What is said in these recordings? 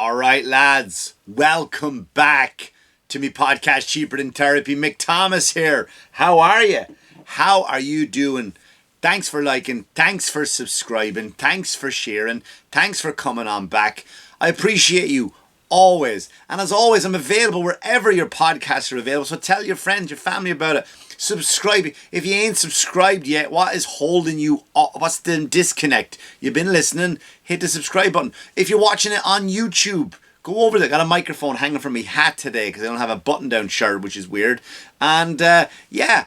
All right, lads, welcome back to me podcast Cheaper Than Therapy. Mick Thomas here. How are you? How are you doing? Thanks for liking, thanks for subscribing, thanks for sharing, thanks for coming on back. I appreciate you always. And as always, I'm available wherever your podcasts are available. So tell your friends, your family about it. Subscribe. If you ain't subscribed yet, what is holding you up? What's the disconnect? You've been listening, hit the subscribe button. If you're watching it on YouTube, go over there. Got a microphone hanging from my hat today because I don't have a button down shirt, which is weird. And yeah,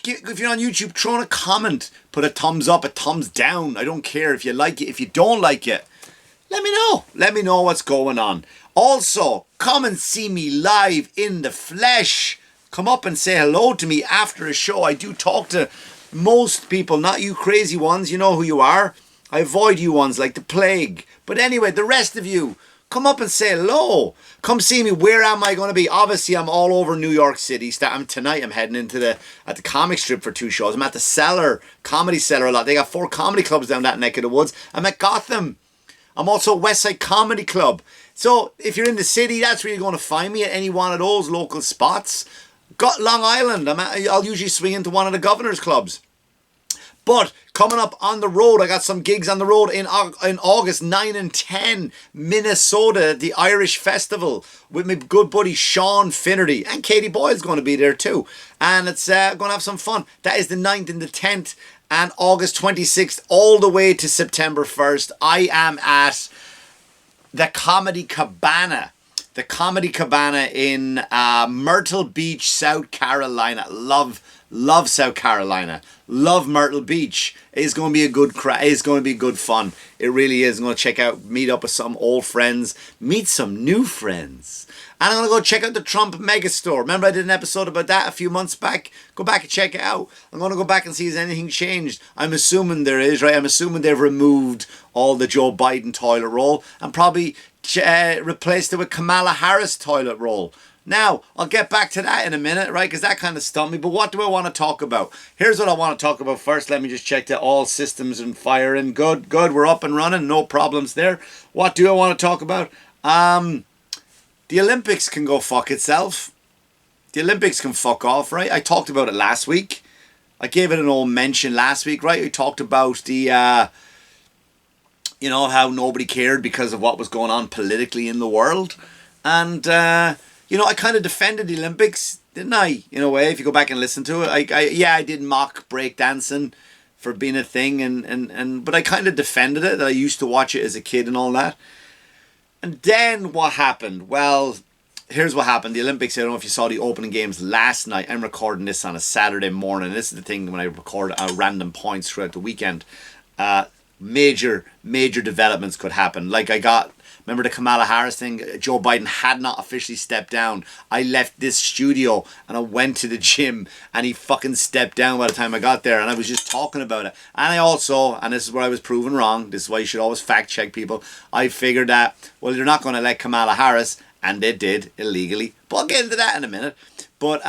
if you're on YouTube, throw in a comment, put a thumbs up, a thumbs down. I don't care if you like it. If you don't like it, let me know. Let me know what's going on. Also, come and see me live in the flesh. Come up and say hello to me after a show. I do talk to most people, not you crazy ones. You know who you are. I avoid you ones like the plague. But anyway, the rest of you, come up and say hello. Come see me. Where am I going to be? Obviously, I'm all over New York City. Tonight, I'm heading into the comic strip for 2 shows. I'm at the Cellar, Comedy Cellar a lot. They got 4 comedy clubs down that neck of the woods. I'm at Gotham. I'm also at West Side Comedy Club. So if you're in the city, that's where you're going to find me at any one of those local spots. Got Long Island. I'll usually swing into one of the governor's clubs. But coming up on the road, I got some gigs on the road in August 9 and 10, Minnesota, the Irish Festival with my good buddy Sean Finnerty. And Katie Boyle's going to be there too. And it's going to have some fun. That is the 9th and the 10th and August 26th all the way to September 1st. I am at the Comedy Cabana. The Comedy Cabana in Myrtle Beach, South Carolina. Love South Carolina. Love Myrtle Beach. It's going to be a good it's going to be good fun. It really is. I'm going to check out, meet up with some old friends, meet some new friends. And I'm going to go check out the Trump Megastore. Remember I did an episode about that a few months back? Go back and check it out. I'm going to go back and see has anything changed. I'm assuming there is, right? I'm assuming they've removed all the Joe Biden toilet roll and probably replaced it with Kamala Harris toilet roll. Now, I'll get back to that in a minute, right? Because that kind of stumped me. But what do I want to talk about? Here's what I want to talk about first. Let me just check that all systems and firing. Good. We're up and running. No problems there. What do I want to talk about? The Olympics can go fuck itself. The Olympics can fuck off, right? I talked about it last week. I gave it an old mention last week, right? We talked about the, how nobody cared because of what was going on politically in the world. And, I kind of defended the Olympics, didn't I? In a way, if you go back and listen to it. I did mock breakdancing for being a thing, but I kind of defended it. That I used to watch it as a kid and all that. And then what happened? Well, here's what happened. The Olympics, I don't know if you saw the opening games last night. I'm recording this on a Saturday morning. This is the thing when I record random points throughout the weekend. Major developments could happen. Like remember the Kamala Harris thing? Joe Biden had not officially stepped down. I left this studio and I went to the gym and he fucking stepped down by the time I got there, and I was just talking about it. And I also, and this is where I was proven wrong, this is why you should always fact check people, I figured that, well, they're not going to let Kamala Harris, and they did illegally. But I'll get into that in a minute. But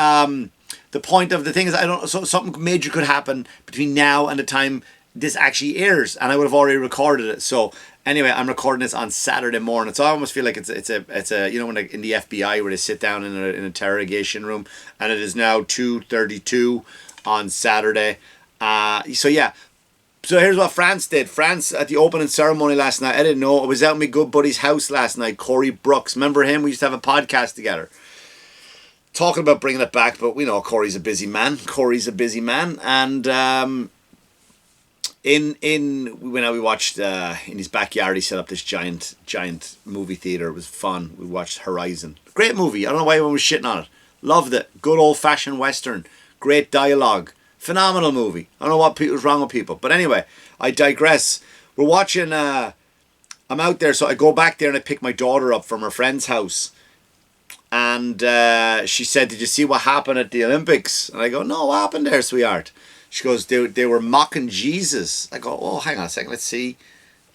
the point of the thing is, so something major could happen between now and the time this actually airs, and I would have already recorded it. So anyway, I'm recording this on Saturday morning, so I almost feel like it's a when in the FBI where they sit down in an interrogation room, and it is now 2:32 on Saturday. So here's what France did. France at the opening ceremony last night. I didn't know. I was out at my good buddy's house last night, Corey Brooks. Remember him? We used to have a podcast together. Talking about bringing it back, but we know Corey's a busy man. And when we watched in his backyard, he set up this giant movie theater. It was fun. We watched Horizon. Great movie. I don't know why everyone was shitting on it. Loved it. Good old fashioned Western. Great dialogue. Phenomenal movie. I don't know what was wrong with people. But anyway, I digress. We're watching, I'm out there, so I go back there and I pick my daughter up from her friend's house. And she said, "Did you see what happened at the Olympics?" And I go, "No, what happened there, sweetheart?" She goes, they were mocking Jesus. I go, "Oh, hang on a second, let's see."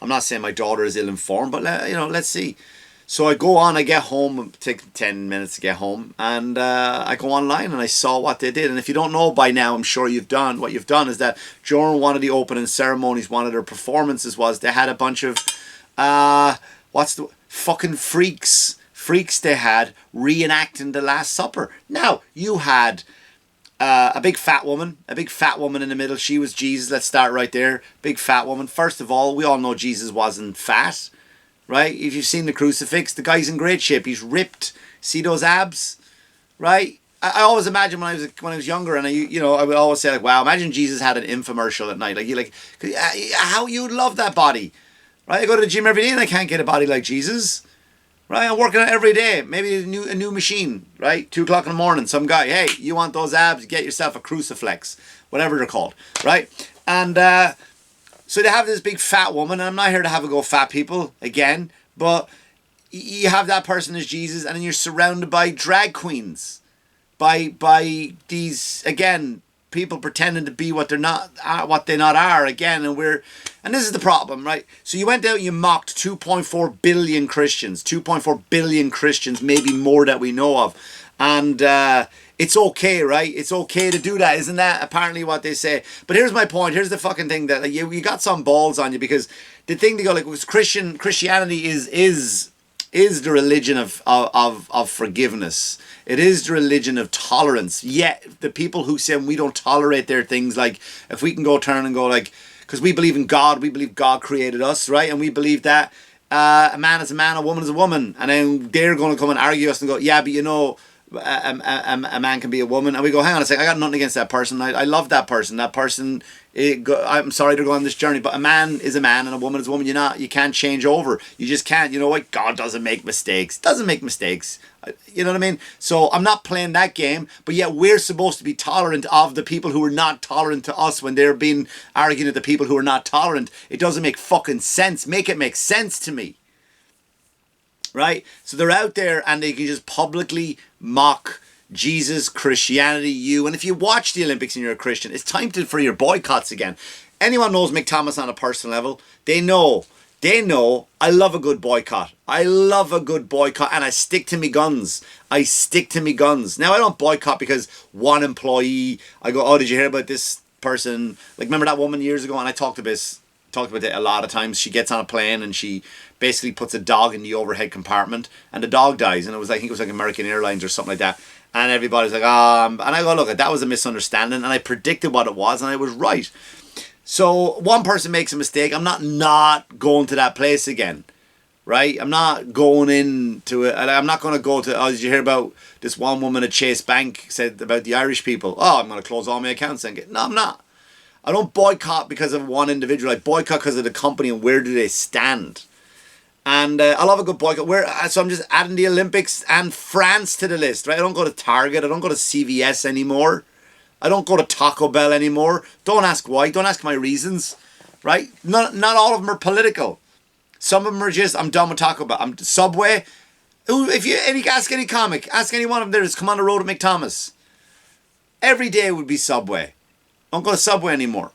I'm not saying my daughter is ill-informed, but let's see. So I go on, I get home, take 10 minutes to get home, and I go online and I saw what they did. And if you don't know by now, I'm sure what you've done is that during one of the opening ceremonies, one of their performances was they had a bunch of fucking freaks they had reenacting the Last Supper. Now, you had a big fat woman in the middle. She was Jesus. Let's start right there. Big fat woman. First of all, we all know Jesus wasn't fat, right? If you've seen the crucifix, the guy's in great shape. He's ripped. See those abs, right? I always imagine when I was younger, and I would always say, like, wow, imagine Jesus had an infomercial at night. How you'd love that body, right? I go to the gym every day and I can't get a body like Jesus. Right, I'm working out every day. Maybe a new machine, right? 2 o'clock in the morning, some guy, hey, you want those abs? Get yourself a cruciflex, whatever they're called, right? And so they have this big fat woman, and I'm not here to have a go fat people again, but you have that person as Jesus, and then you're surrounded by drag queens, by these, again, people pretending to be what they're not, what they not are, again, and this is the problem, right? So you went out and you mocked 2.4 billion Christians, 2.4 billion Christians, maybe more that we know of, and it's okay, right? It's okay to do that, isn't that apparently what they say? But here's my point. Here's the fucking thing that you got some balls on you, because the thing they go like was Christianity is the religion of forgiveness. It is the religion of tolerance. Yet the people who say we don't tolerate their things, like if we can go turn and go like, because we believe in God, we believe God created us, right? And we believe that a man is a man, a woman is a woman. And then they're going to come and argue us and go, yeah, but a man can be a woman. And we go, hang on a second, I got nothing against that person. I love that person. That person, I'm sorry they're going on this journey, but a man is a man and a woman is a woman. You can't change over. You just can't. You know what? God doesn't make mistakes. Doesn't make mistakes. You know what I mean? So I'm not playing that game, but yet we're supposed to be tolerant of the people who are not tolerant to us when they're being arguing at the people who are not tolerant. It doesn't make fucking sense. Make it make sense to me. Right? So they're out there and they can just publicly mock Jesus, Christianity, you. And if you watch the Olympics and you're a Christian, it's time for your boycotts again. Anyone knows Mick Thomas on a personal level, they know I love a good boycott. I love a good boycott, and I stick to me guns. Now, I don't boycott because one employee, I go, oh, did you hear about this person? Like, remember that woman years ago? And I talked about it a lot of times. She gets on a plane and she basically puts a dog in the overhead compartment and the dog dies. And I think it was like American Airlines or something like that. And everybody's like, and I go, look, that was a misunderstanding. And I predicted what it was and I was right. So one person makes a mistake. I'm not going to that place again. Right? I'm not going into it. I'm not going to go to, did you hear about this one woman at Chase Bank said about the Irish people? Oh, I'm going to close all my accounts and no, I'm not. I don't boycott because of one individual. I boycott because of the company and where do they stand. And I love a good boycott. So I'm just adding the Olympics and France to the list, right? I don't go to Target. I don't go to CVS anymore. I don't go to Taco Bell anymore. Don't ask why. Don't ask my reasons, right? Not all of them are political. Some of them are just, I'm done with Taco Bell. I'm Subway. If you ask any comic, ask any one of them there, just come on the road with Mick Thomas. Every day would be Subway. Don't go to Subway anymore.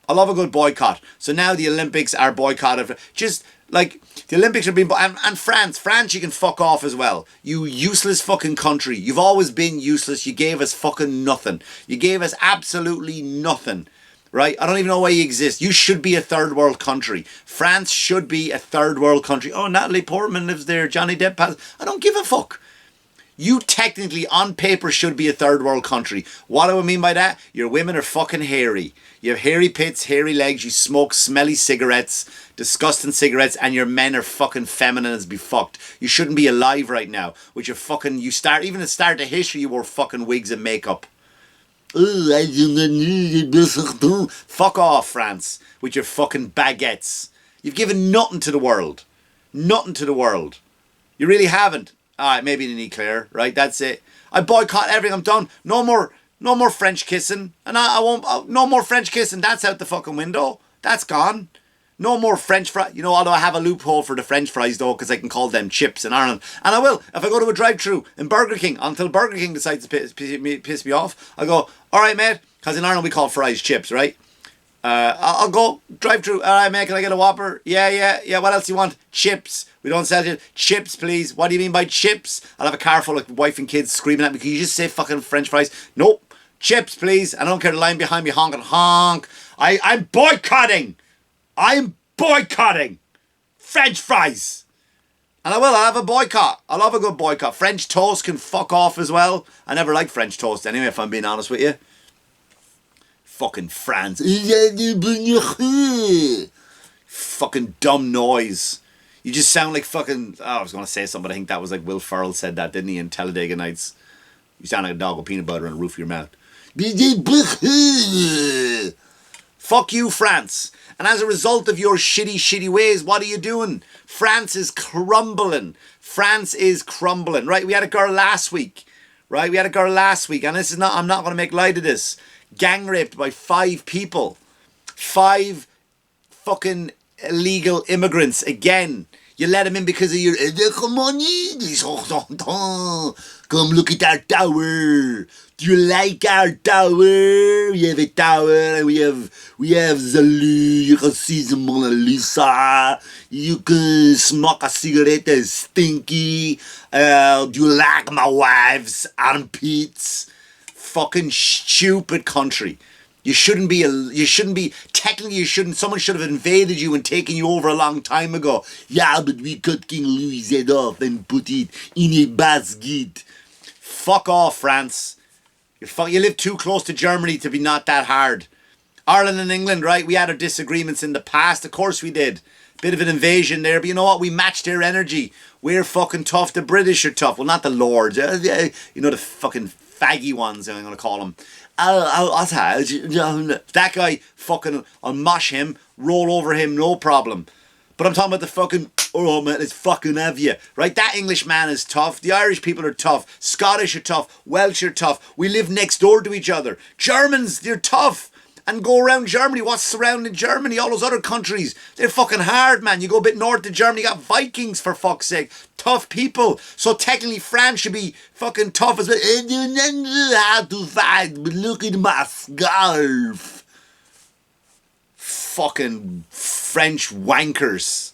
I love a good boycott. So now the Olympics are boycotted. Just like the Olympics are being and France you can fuck off as well. You useless fucking country. You've always been useless. You gave us fucking nothing. You gave us absolutely nothing. Right? I don't even know why you exist. You should be a third world country. France should be a third world country. Oh, Natalie Portman lives there. Johnny Depp has. I don't give a fuck. You technically, on paper, should be a third world country. What do I mean by that? Your women are fucking hairy. You have hairy pits, hairy legs, you smoke smelly cigarettes, disgusting cigarettes, and your men are fucking feminine as be fucked. You shouldn't be alive right now. With your fucking, even at the start of history, you wore fucking wigs and makeup. Fuck off, France, with your fucking baguettes. You've given nothing to the world. Nothing to the world. You really haven't. Alright, maybe the nuclear, right? That's it. I boycott everything. I'm done. No more French kissing. And I won't, no more French kissing. That's out the fucking window. That's gone. No more French fries. You know, although I have a loophole for the French fries though, because I can call them chips in Ireland. And I will. If I go to a drive-thru in Burger King, until Burger King decides to piss me off, I go, alright mate, because in Ireland we call fries chips, right? I'll go drive-thru. Alright mate, can I get a Whopper? Yeah. What else do you want? Chips. We don't sell it. Chips, please. What do you mean by chips? I'll have a car full of wife and kids screaming at me. Can you just say fucking French fries? Nope. Chips, please. I don't care the line behind me honking. Honk. I'm boycotting. I'm boycotting French fries. And I will. I'll have a boycott. I love a good boycott. French toast can fuck off as well. I never liked French toast anyway, if I'm being honest with you. Fucking France. Fucking dumb noise. You just sound like fucking... Oh, I was going to say something, but I think that was like Will Ferrell said that, didn't he, in Talladega Nights? You sound like a dog with peanut butter on the roof of your mouth. Fuck you, France. And as a result of your shitty ways, what are you doing? France is crumbling. France is crumbling. Right, we had a girl last week. Right, we had a girl last week. And this is not... I'm not going to make light of this. Gang raped by 5 people. 5 fucking illegal immigrants. Again, you let them in because of your money. Come look at our tower. Do you like our tower? We have a tower. We have the you can see the Mona Lisa. You can smoke a cigarette that's stinky. Do you like my wife's armpits? Fucking stupid country. You shouldn't be, technically you shouldn't, someone should have invaded you and taken you over a long time ago. Yeah, but we cut King Louis' head off and put it in a basket. Fuck off, France. You live too close to Germany to be not that hard. Ireland and England, right, we had our disagreements in the past, of course we did. Bit of an invasion there, but you know what, we matched their energy. We're fucking tough, the British are tough. Well, not the Lords, you know, the fucking faggy ones, I'm going to call them. That guy, fucking, I'll mosh him, roll over him, no problem. But I'm talking about the fucking, oh man, it's fucking have you. Right, that English man is tough. The Irish people are tough. Scottish are tough. Welsh are tough. We live next door to each other. Germans, they're tough. And go around Germany. What's surrounding Germany? All those other countries. They're fucking hard, man. You go a bit north of Germany, you got Vikings, for fuck's sake. Tough people. So technically France should be fucking tough as well. I don't know how to fight, but look at my scarf. Fucking French wankers.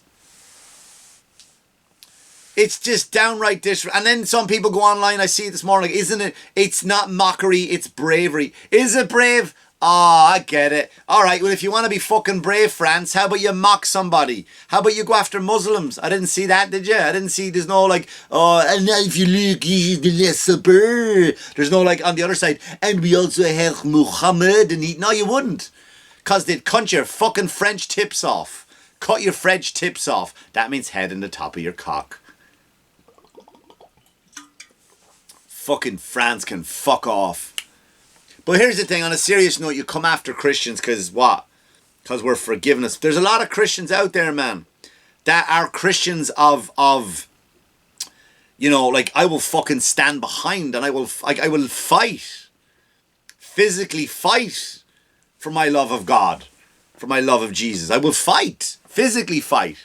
It's just downright disrespectful. And then some people go online, I see it this morning, like, isn't it? It's not mockery, it's bravery. Is it brave? Oh, I get it. Alright, well, if you want to be fucking brave, France, how about you mock somebody? How about you go after Muslims? I didn't see that, did you? I didn't see, there's no like, oh, and now if you look, he's the Last Supper. There's no like, on the other side, and we also have Muhammad, and he, no, you wouldn't. Because they'd cut your fucking French tips off. Cut your French tips off. That means head in the top of your cock. Fucking France can fuck off. But here's the thing, on a serious note, you come after Christians because what? Because we're forgiveness. There's a lot of Christians out there, man, that are Christians of you know, like, I will fucking stand behind and I will fight, physically fight for my love of God, for my love of Jesus. I will fight, physically fight.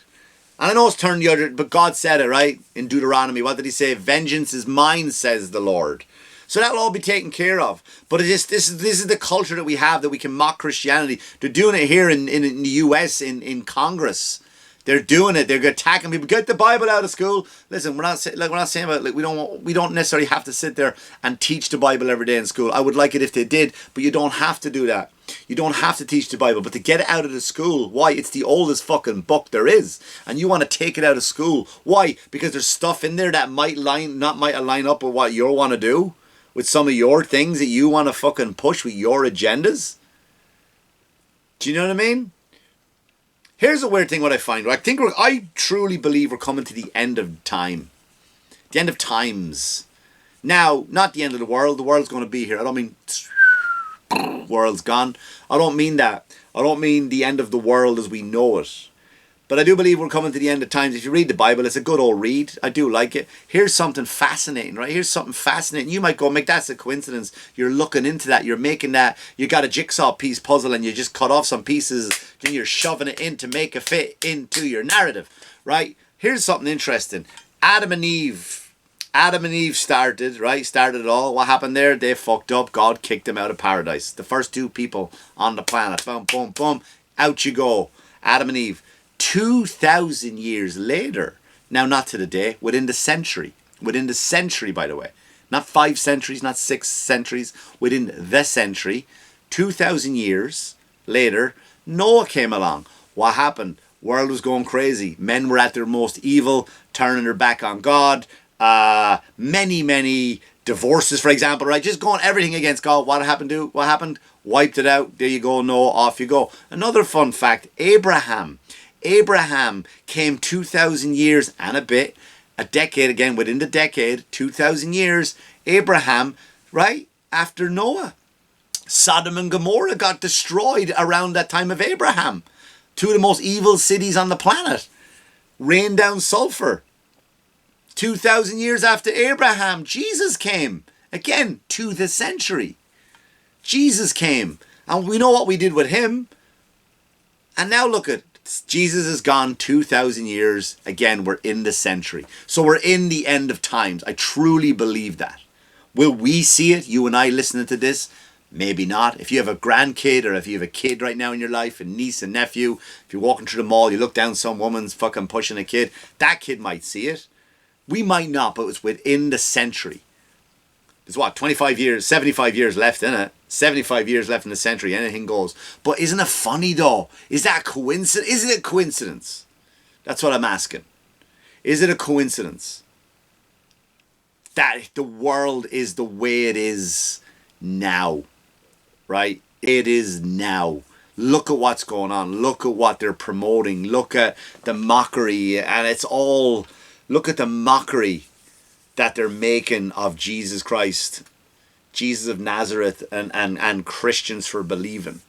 And I know it's turned the other, but God said it, right? In Deuteronomy, what did he say? Vengeance is mine, says the Lord. So that'll all be taken care of. But this is the culture that we have, that we can mock Christianity. They're doing it here in the US, in Congress. They're doing it. They're attacking people. Get the Bible out of school. Listen, we're not saying about, like, we don't necessarily have to sit there and teach the Bible every day in school. I would like it if they did, but you don't have to do that. You don't have to teach the Bible, but to get it out of the school, why? It's the oldest fucking book there is, and you want to take it out of school. Why? Because there's stuff in there that might line up with what you want to do, with some of your things that you want to fucking push with your agendas. Do you know what I mean? Here's a weird thing what I find. I truly believe we're coming to the end of time. The end of times. Now, not the end of the world. The world's going to be here. I don't mean world's gone. I don't mean that. I don't mean the end of the world as we know it. But I do believe we're coming to the end of times. If you read the Bible, it's a good old read. I do like it. Here's something fascinating, right? Here's something fascinating. You might go, Mick, that's a coincidence. You're looking into that. You're making that. You got a jigsaw piece puzzle and you just cut off some pieces and you're shoving it in to make it fit into your narrative, right? Here's something interesting. Adam and Eve started, right? Started it all. What happened there? They fucked up. God kicked them out of paradise. The first 2 people on the planet. Boom, boom, boom. Out you go. Adam and Eve. 2,000 years later, now not to the day, within the century, by the way, not 5 centuries, not 6 centuries, within the century, 2,000 years later, Noah came along. What happened? World was going crazy. Men were at their most evil, turning their back on God. Many divorces, for example, right? Just going everything against God. What happened? Wiped it out. There you go. No, off you go. Another fun fact, Abraham came 2,000 years and a bit, a decade again, within the decade, 2,000 years, Abraham, right, after Noah. Sodom and Gomorrah got destroyed around that time of Abraham. Two of the most evil cities on the planet. Rained down sulfur. 2,000 years after Abraham, Jesus came. Again, to the century. Jesus came. And we know what we did with him. And now look at Jesus is gone 2,000 years. Again, we're in the century. So we're in the end of times. I truly believe that. Will we see it? You and I listening to this? Maybe not. If you have a grandkid or if you have a kid right now in your life, a niece and nephew, if you're walking through the mall, you look down, some woman's fucking pushing a kid, that kid might see it. We might not, but it's within the century. There's what, 25 years, 75 years left in it. 75 years left in the century, anything goes. But isn't it funny though? Is that a coincidence? Is it a coincidence? That's what I'm asking. Is it a coincidence that the world is the way it is now? Right? It is now. Look at what's going on. Look at what they're promoting. Look at the mockery. And it's all, look at the mockery that they're making of Jesus Christ. Jesus of Nazareth and Christians for believing.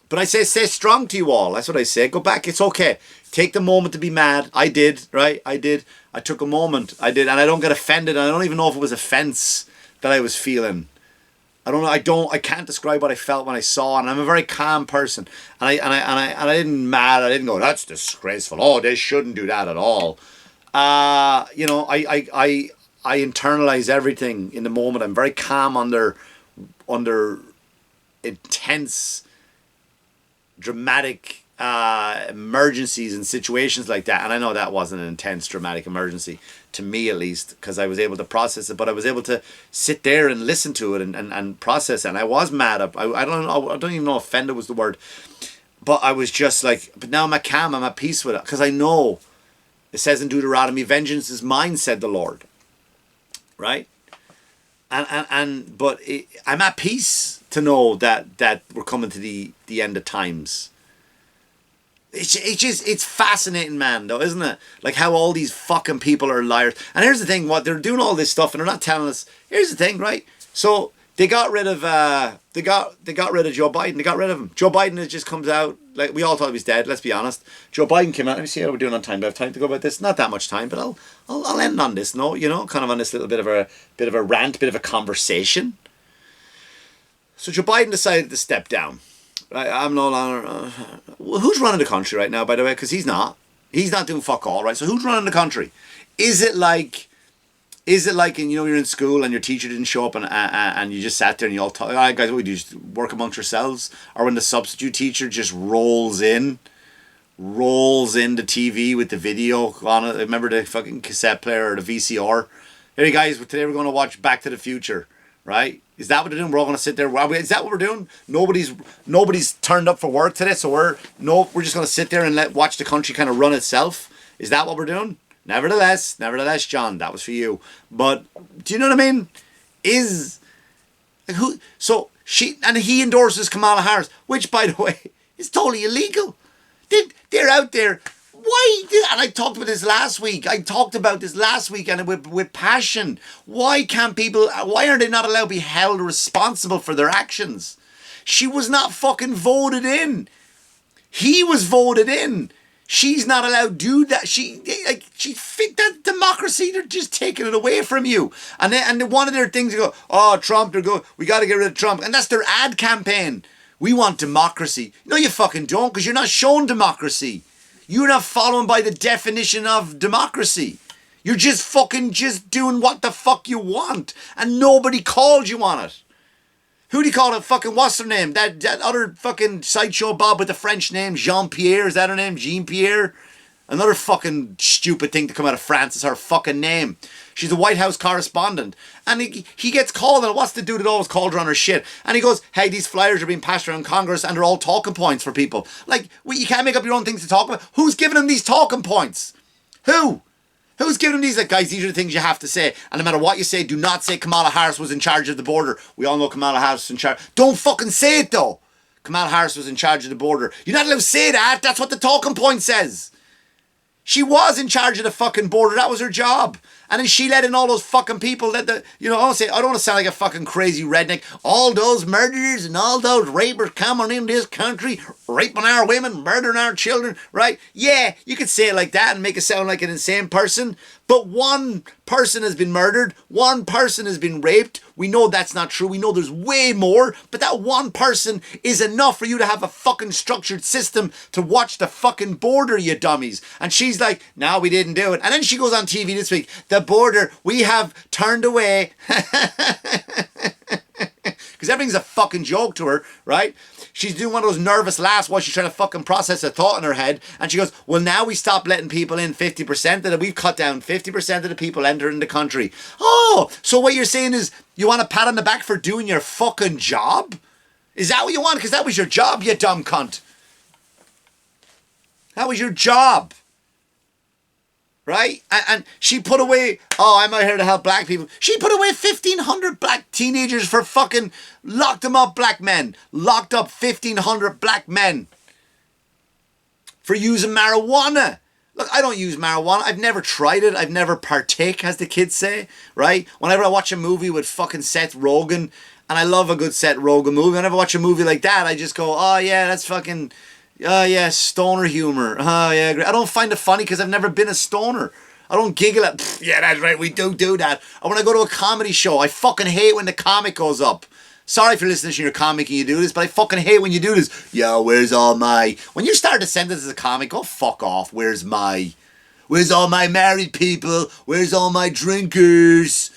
But I say, stay strong to you all. That's what I say. Go back. It's okay. Take the moment to be mad. I did, right? I did. I took a moment. I did. And I don't get offended. I don't even know if it was offense that I was feeling. I don't know. I can't describe what I felt when I saw it. And I'm a very calm person. And I didn't mad. I didn't go, that's disgraceful. Oh, they shouldn't do that at all. You know, I internalize everything in the moment. I'm very calm under intense, dramatic emergencies and situations like that. And I know that wasn't an intense, dramatic emergency, to me at least, because I was able to process it. But I was able to sit there and listen to it and process it. And I was mad. I don't even know if offended was the word. But I was just like, but now I'm at calm. I'm at peace with it. Because I know, it says in Deuteronomy, vengeance is mine, said the Lord. Right? But I'm at peace to know that we're coming to the end of times. It's fascinating, man, though, isn't it? Like how all these fucking people are liars. And here's the thing, what they're doing all this stuff and they're not telling us. Here's the thing, right? So they got rid of they got rid of Joe Biden. They got rid of him. Joe Biden just comes out, like we all thought he was dead, let's be honest. Joe Biden came out. Let me see how we're doing on time. Do I have time to go about this? Not that much time, but I'll end on this, no, you know, kind of on this little bit of a rant, bit of a conversation. So Joe Biden decided to step down. I'm no longer. Who's running the country right now, by the way? Because he's not doing fuck all, right? So who's running the country? Is it like, and you know, you're in school and your teacher didn't show up and you just sat there and you all talk, all right, guys, what we do, just work amongst yourselves? Or when the substitute teacher just rolls in the TV with the video on it. Remember the fucking cassette player or the VCR? Hey guys, today we're going to watch Back to the Future, right? Is that what they're doing? We're all going to sit there. Is that what we're doing? Nobody's turned up for work today, so we're just going to sit there and watch the country kind of run itself. Is that what we're doing? Nevertheless, John, that was for you. But do you know what I mean? He endorses Kamala Harris, which, by the way, is totally illegal. They're out there. Why? And I talked about this last week. And with passion. Why are they not allowed to be held responsible for their actions? She was not fucking voted in. He was voted in. She's not allowed to do that. She fit that democracy. They're just taking it away from you. And one of their things, they go, oh, Trump, we got to get rid of Trump. And that's their ad campaign. We want democracy. No, you fucking don't, because you're not showing democracy. You're not following by the definition of democracy. You're just doing what the fuck you want. And nobody called you on it. Who do you call it? Fucking, what's her name? That other fucking sideshow Bob with the French name, Jean-Pierre. Is that her name? Jean-Pierre? Another fucking stupid thing to come out of France is her fucking name. She's a White House correspondent. And he gets called, and what's the dude that always called her on her shit? And he goes, hey, these flyers are being passed around Congress and they're all talking points for people. Like, you can't make up your own things to talk about. Who's giving them these talking points? Who? Who's giving them these? Like, guys, these are the things you have to say. And no matter what you say, do not say Kamala Harris was in charge of the border. We all know Kamala Harris was in charge. Don't fucking say it, though. Kamala Harris was in charge of the border. You're not allowed to say that. That's what the talking point says. She was in charge of the fucking border. That was her job. And then she let in all those fucking people that I don't want to sound like a fucking crazy redneck. All those murderers and all those rapers coming in this country, raping our women, murdering our children, right? Yeah, you could say it like that and make it sound like an insane person. But one person has been murdered. One person has been raped. We know that's not true. We know there's way more. But that one person is enough for you to have a fucking structured system to watch the fucking border, you dummies. And she's like, no, we didn't do it. And then she goes on TV this week. The border, we have turned away. Because everything's a fucking joke to her, right? She's doing one of those nervous laughs while she's trying to fucking process a thought in her head. And she goes, well, now we stop letting people in 50% of it. We've cut down 50% of the people entering the country. Oh, so what you're saying is you want a pat on the back for doing your fucking job? Is that what you want? Because that was your job, you dumb cunt. That was your job. Right? And she put away, I'm out here to help black people. She put away 1,500 black teenagers for fucking, locked them up, black men. Locked up 1,500 black men for using marijuana. Look, I don't use marijuana. I've never tried it. I've never partake, as the kids say, right? Whenever I watch a movie with fucking Seth Rogen, and I love a good Seth Rogen movie, whenever I watch a movie like that, I just go, oh yeah, that's fucking... oh yeah, stoner humor. Oh yeah, great. I don't find it funny because I've never been a stoner. I don't giggle at, yeah, that's right, we do that. And when I go to a comedy show, I fucking hate when the comic goes up. Sorry if you're listening to your comic and you do this, but I fucking hate when you do this. Yo, where's all my... When you start a sentence as a comic, go fuck off. Where's all my married people? Where's all my drinkers?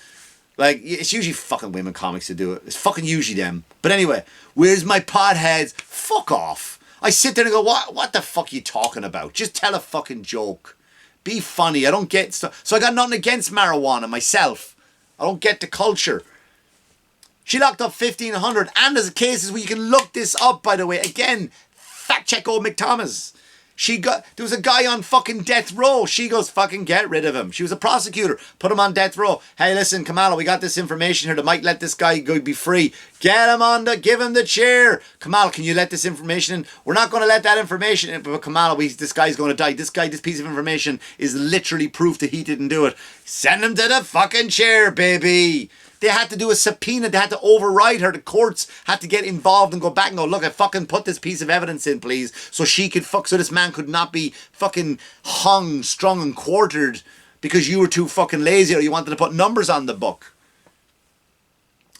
Like, it's usually fucking women comics who do it. It's fucking usually them. But anyway, where's my potheads? Fuck off. I sit there and go, what the fuck are you talking about? Just tell a fucking joke. Be funny. I don't get stuff. So I got nothing against marijuana myself. I don't get the culture. She locked up 1,500. And there's cases where you can look this up, by the way. Again, fact check old Mick Thomas. There was a guy on fucking death row. She goes, fucking get rid of him. She was a prosecutor. Put him on death row. Hey, listen, Kamala, we got this information here that might let this guy go be free. Give him the chair. Kamala, can you let this information in? We're not going to let that information in, but Kamala, this guy's going to die. This piece of information is literally proof that he didn't do it. Send him to the fucking chair, baby. They had to do a subpoena. They had to override her. The courts had to get involved and go back and go, look, I fucking put this piece of evidence in, please. So so this man could not be fucking hung, strung and quartered because you were too fucking lazy or you wanted to put numbers on the book.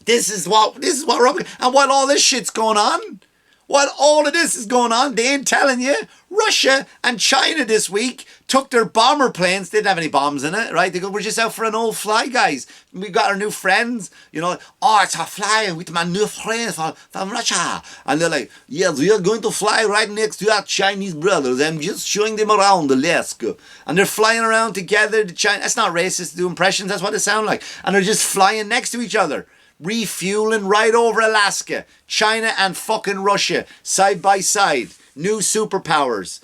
This is what we're up against. And while all this shit's going on, while all of this is going on, they ain't telling you. Russia and China this week took their bomber planes. They didn't have any bombs in it, right? They go, we're just out for an old fly, guys. We've got our new friends, it's a fly with my new friends from Russia. And they're like, yes, we are going to fly right next to our Chinese brothers. I'm just showing them around Alaska. And they're flying around together. That's not racist to do impressions. That's what they sound like. And they're just flying next to each other. Refueling right over Alaska. China and fucking Russia. Side by side. New superpowers.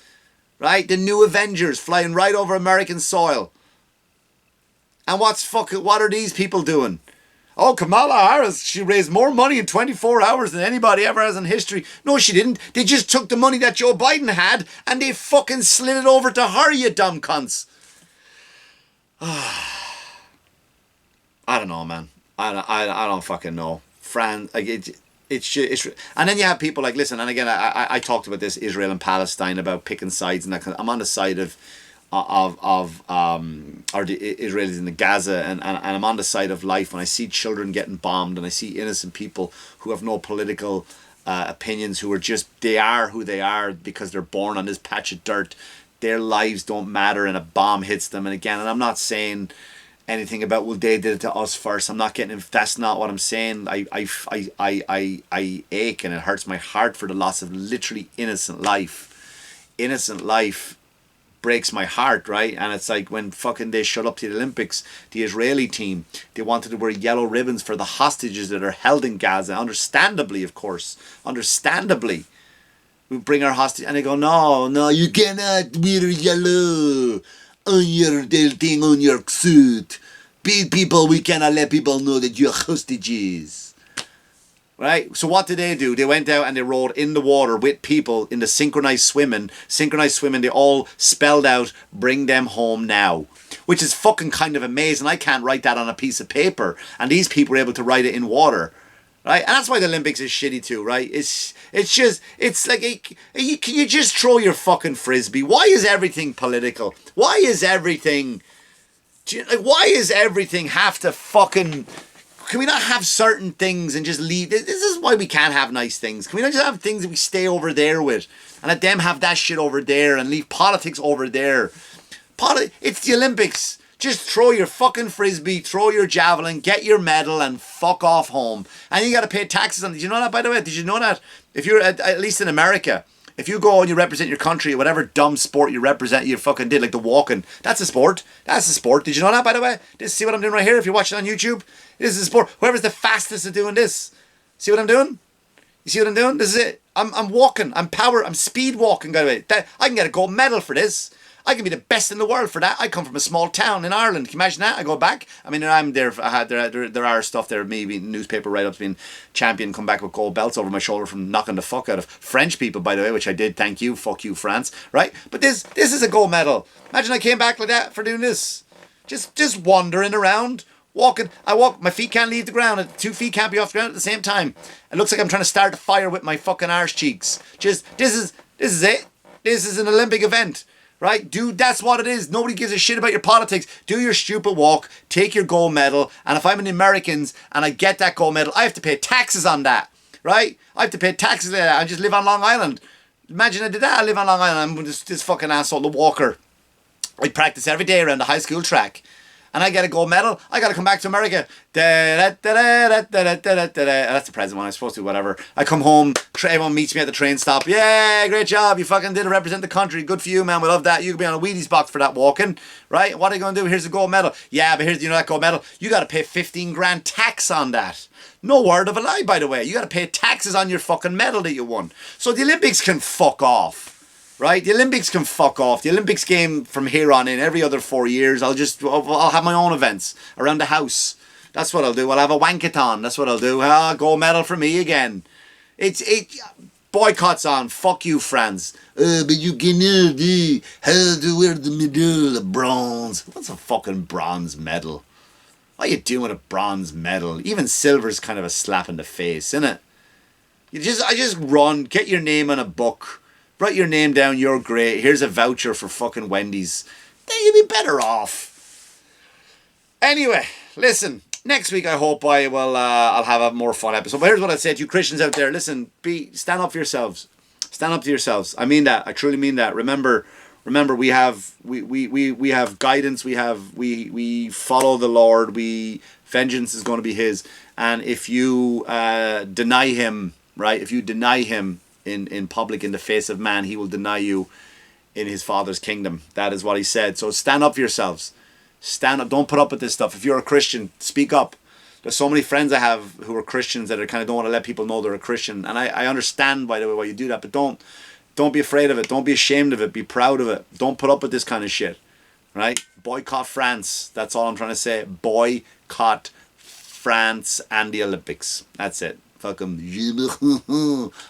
Right? The new Avengers flying right over American soil. And what are these people doing? Oh, Kamala Harris, she raised more money in 24 hours than anybody ever has in history. No, she didn't. They just took the money that Joe Biden had and they fucking slid it over to her, you dumb cunts. I don't know, man. I don't fucking know. France, like it's and then you have people like, listen, and again, I talked about this, Israel and Palestine, about picking sides and that kind of, I'm on the side of the Israelis in the Gaza, and I'm on the side of life when I see children getting bombed and I see innocent people who have no political opinions, who are they are who they are because they're born on this patch of dirt. Their lives don't matter and a bomb hits them. And again, and I'm not saying anything about, well, they did it to us first. I'm not getting, that's not what I'm saying. I ache and it hurts my heart for the loss of literally innocent life breaks my heart, right? And it's like when fucking they showed up to the Olympics, the Israeli team, they wanted to wear yellow ribbons for the hostages that are held in Gaza. Understandably, of course. Understandably. We bring our hostage, and they go, no, you cannot wear yellow on your thing on your suit. People, we cannot let people know that you're hostages. Right? So what did they do? They went out and they rowed in the water with people in the synchronized swimming. Synchronized swimming, they all spelled out, bring them home now. Which is fucking kind of amazing. I can't write that on a piece of paper. And these people were able to write it in water. Right? And that's why the Olympics is shitty too, right? It's like, can you just throw your fucking frisbee? Why is everything political? Why is everything have to fucking... Can we not have certain things and just leave? This is why we can't have nice things. Can we not just have things that we stay over there with? And let them have that shit over there and leave politics over there. It's the Olympics. Just throw your fucking frisbee, throw your javelin, get your medal and fuck off home. And you got to pay taxes on it. Did you know that, by the way? Did you know that? If you're, at least in America, if you go and you represent your country, whatever dumb sport you represent, you fucking did, like the walking, that's a sport. That's a sport. Did you know that, by the way? See what I'm doing right here? If you're watching on YouTube, this is a sport. Whoever's the fastest at doing this. See what I'm doing? You see what I'm doing? This is it. I'm walking. I'm speed walking, by the way. I can get a gold medal for this. I can be the best in the world for that. I come from a small town in Ireland. Can you imagine that? I go back. I mean, I'm there. There are stuff there. Maybe newspaper write-ups being champion, come back with gold belts over my shoulder from knocking the fuck out of French people, by the way, which I did. Thank you. Fuck you, France. Right? But this is a gold medal. Imagine I came back like that for doing this. Just wandering around, walking. I walk. My feet can't leave the ground. 2 feet can't be off the ground at the same time. It looks like I'm trying to start a fire with my fucking arse cheeks. This is it. This is an Olympic event. Right? Dude, that's what it is. Nobody gives a shit about your politics. Do your stupid walk, take your gold medal, and if I'm in the Americans and I get that gold medal, I have to pay taxes on that. Right? I have to pay taxes on that. I just live on Long Island. Imagine I did that. I live on Long Island. I'm this fucking asshole, the walker. I practice every day around the high school track. And I get a gold medal, I got to come back to America. That's the present one, I'm supposed to, whatever. I come home, everyone meets me at the train stop. Yeah, great job, you fucking did it, represent the country. Good for you, man, we love that. You could be on a Wheaties box for that walking, right? What are you going to do? Here's a gold medal. Yeah, but here's, you know that gold medal? You got to pay 15 grand tax on that. No word of a lie, by the way. You got to pay taxes on your fucking medal that you won. So the Olympics can fuck off. Right? The Olympics can fuck off. The Olympics game from here on in, every other 4 years, I'll have my own events around the house. That's what I'll do. I'll have a wankathon. That's what I'll do. Gold medal for me again. Boycott's on. Fuck you, France. But you can have to wear the medal, a bronze. What's a fucking bronze medal? What are you doing with a bronze medal? Even silver's kind of a slap in the face, isn't it? I just run, get your name on a book. Write your name down, you're great. Here's a voucher for fucking Wendy's. Then you'd be better off. Anyway, listen. Next week I hope I'll have a more fun episode. But here's what I'd say to you Christians out there. Listen, stand up for yourselves. Stand up to yourselves. I mean that. I truly mean that. Remember we have guidance, we follow the Lord, vengeance is going to be his. And if you deny him, right? If you deny him in public in the face of man, he will deny you in his Father's kingdom. That is what he said. So stand up for yourselves. Stand up. Don't put up with this stuff. If you're a Christian, speak up. There's so many friends I have who are Christians that are kind of don't want to let people know they're a Christian. And I understand, by the way, why you do that. But don't be afraid of it. Don't be ashamed of it. Be proud of it. Don't put up with this kind of shit. Right? Boycott France. That's all I'm trying to say. Boycott France and the Olympics. That's it. Fuck 'em.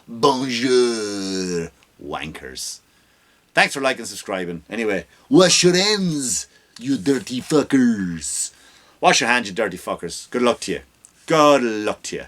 Bonjour. Wankers. Thanks for liking and subscribing. Anyway, wash your hands, you dirty fuckers. Wash your hands, you dirty fuckers. Good luck to you. Good luck to you.